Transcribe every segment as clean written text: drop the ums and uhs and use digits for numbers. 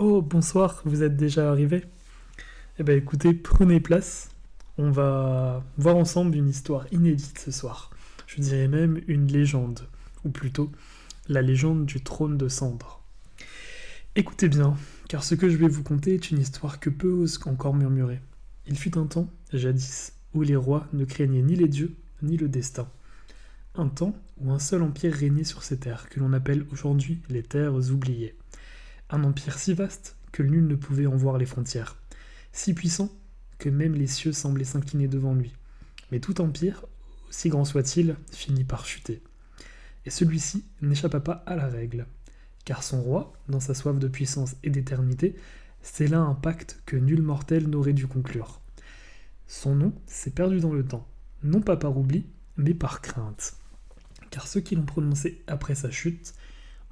Oh, bonsoir, vous êtes déjà arrivé? Eh ben écoutez, prenez place. On va voir ensemble une histoire inédite ce soir. Je dirais même une légende, ou plutôt la légende du trône de cendre. Écoutez bien, car ce que je vais vous conter est une histoire que peu osent encore murmurer. Il fut un temps, jadis, où les rois ne craignaient ni les dieux, ni le destin. Un temps où un seul empire régnait sur ces terres, que l'on appelle aujourd'hui les terres oubliées. Un empire si vaste que nul ne pouvait en voir les frontières, si puissant que même les cieux semblaient s'incliner devant lui. Mais tout empire, aussi grand soit-il, finit par chuter. Et celui-ci n'échappa pas à la règle, car son roi, dans sa soif de puissance et d'éternité, scella un pacte que nul mortel n'aurait dû conclure. Son nom s'est perdu dans le temps, non pas par oubli, mais par crainte. Car ceux qui l'ont prononcé après sa chute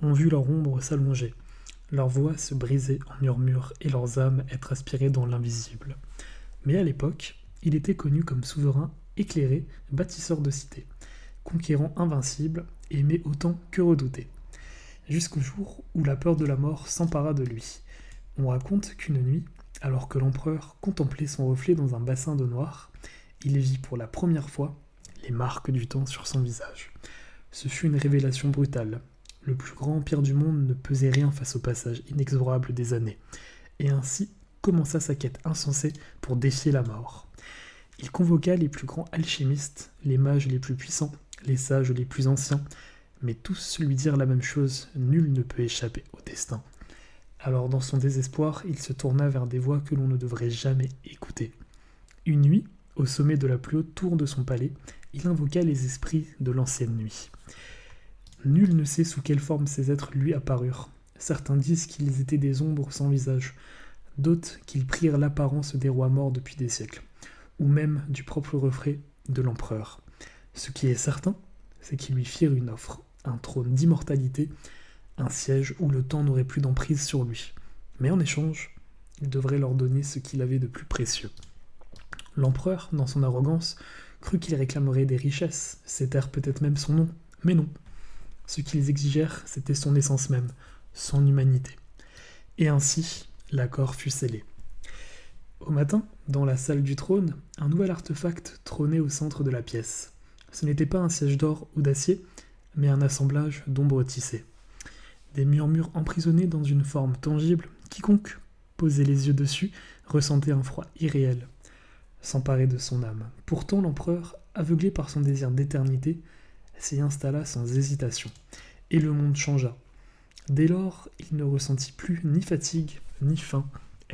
ont vu leur ombre s'allonger, leurs voix se briser en murmures et leurs âmes être aspirées dans l'invisible. Mais à l'époque, il était connu comme souverain éclairé, bâtisseur de cités, conquérant invincible, aimé autant que redouté. Jusqu'au jour où la peur de la mort s'empara de lui. On raconte qu'une nuit, alors que l'empereur contemplait son reflet dans un bassin d'eau noire, il vit pour la première fois les marques du temps sur son visage. Ce fut une révélation brutale. Le plus grand empire du monde ne pesait rien face au passage inexorable des années, et ainsi commença sa quête insensée pour défier la mort. Il convoqua les plus grands alchimistes, les mages les plus puissants, les sages les plus anciens, mais tous lui dirent la même chose, nul ne peut échapper au destin. Alors dans son désespoir, il se tourna vers des voix que l'on ne devrait jamais écouter. Une nuit, au sommet de la plus haute tour de son palais, il invoqua les esprits de l'ancienne nuit. Nul ne sait sous quelle forme ces êtres lui apparurent. Certains disent qu'ils étaient des ombres sans visage, d'autres qu'ils prirent l'apparence des rois morts depuis des siècles, ou même du propre reflet de l'empereur. Ce qui est certain, c'est qu'ils lui firent une offre, un trône d'immortalité, un siège où le temps n'aurait plus d'emprise sur lui. Mais en échange, il devrait leur donner ce qu'il avait de plus précieux. L'empereur, dans son arrogance, crut qu'il réclamerait des richesses, ses terres peut-être même son nom, mais non. Ce qu'ils exigèrent, c'était son essence même, son humanité. Et ainsi, l'accord fut scellé. Au matin, dans la salle du trône, un nouvel artefact trônait au centre de la pièce. Ce n'était pas un siège d'or ou d'acier, mais un assemblage d'ombres tissées. Des murmures emprisonnés dans une forme tangible, quiconque posait les yeux dessus ressentait un froid irréel, s'emparer de son âme. Pourtant l'empereur, aveuglé par son désir d'éternité, s'y installa sans hésitation, et le monde changea. Dès lors, il ne ressentit plus ni fatigue, ni faim,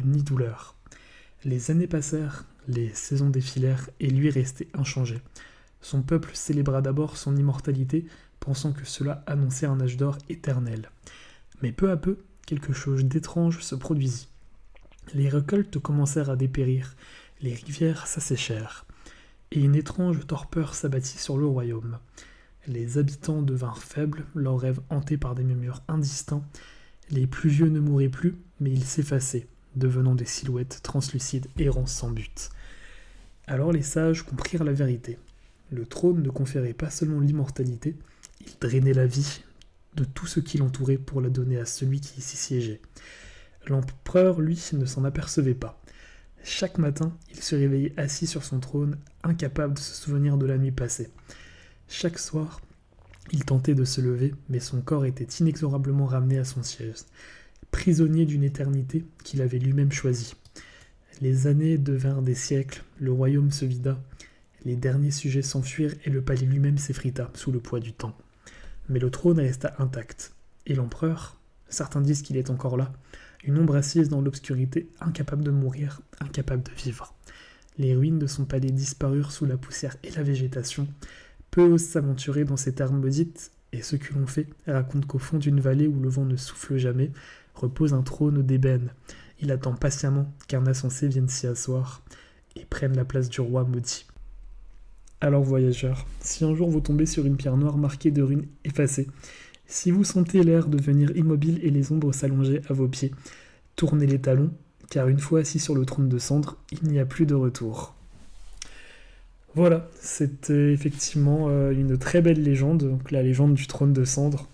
ni douleur. Les années passèrent, les saisons défilèrent, et lui restait inchangé. Son peuple célébra d'abord son immortalité, pensant que cela annonçait un âge d'or éternel. Mais peu à peu, quelque chose d'étrange se produisit. Les récoltes commencèrent à dépérir, les rivières s'asséchèrent, et une étrange torpeur s'abattit sur le royaume. Les habitants devinrent faibles, leurs rêves hantés par des murmures indistincts. Les plus vieux ne mouraient plus, mais ils s'effaçaient, devenant des silhouettes translucides errant sans but. Alors les sages comprirent la vérité. Le trône ne conférait pas seulement l'immortalité, il drainait la vie de tout ce qui l'entourait pour la donner à celui qui s'y siégeait. L'empereur, lui, ne s'en apercevait pas. Chaque matin, il se réveillait assis sur son trône, incapable de se souvenir de la nuit passée. Chaque soir, il tentait de se lever, mais son corps était inexorablement ramené à son siège, prisonnier d'une éternité qu'il avait lui-même choisie. Les années devinrent des siècles, le royaume se vida, les derniers sujets s'enfuirent et le palais lui-même s'effrita sous le poids du temps. Mais le trône resta intact, et l'empereur, certains disent qu'il est encore là, une ombre assise dans l'obscurité, incapable de mourir, incapable de vivre. Les ruines de son palais disparurent sous la poussière et la végétation. Peu osent s'aventurer dans ces terres maudites, et ceux qui l'ont fait racontent qu'au fond d'une vallée où le vent ne souffle jamais, repose un trône d'ébène. Il attend patiemment qu'un insensé vienne s'y asseoir et prenne la place du roi maudit. Alors voyageurs, si un jour vous tombez sur une pierre noire marquée de runes effacées, si vous sentez l'air devenir immobile et les ombres s'allonger à vos pieds, tournez les talons, car une fois assis sur le trône de cendre, il n'y a plus de retour. Voilà, c'était effectivement une très belle légende, donc la légende du trône de cendre,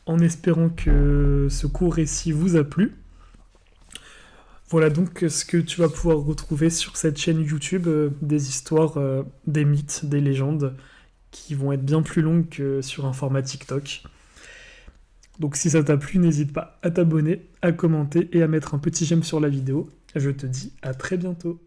en espérant que ce court récit vous a plu. Voilà donc ce que tu vas pouvoir retrouver sur cette chaîne YouTube, des histoires, des mythes, des légendes, qui vont être bien plus longues que sur un format TikTok. Donc si ça t'a plu, n'hésite pas à t'abonner, à commenter et à mettre un petit j'aime sur la vidéo. Je te dis à très bientôt.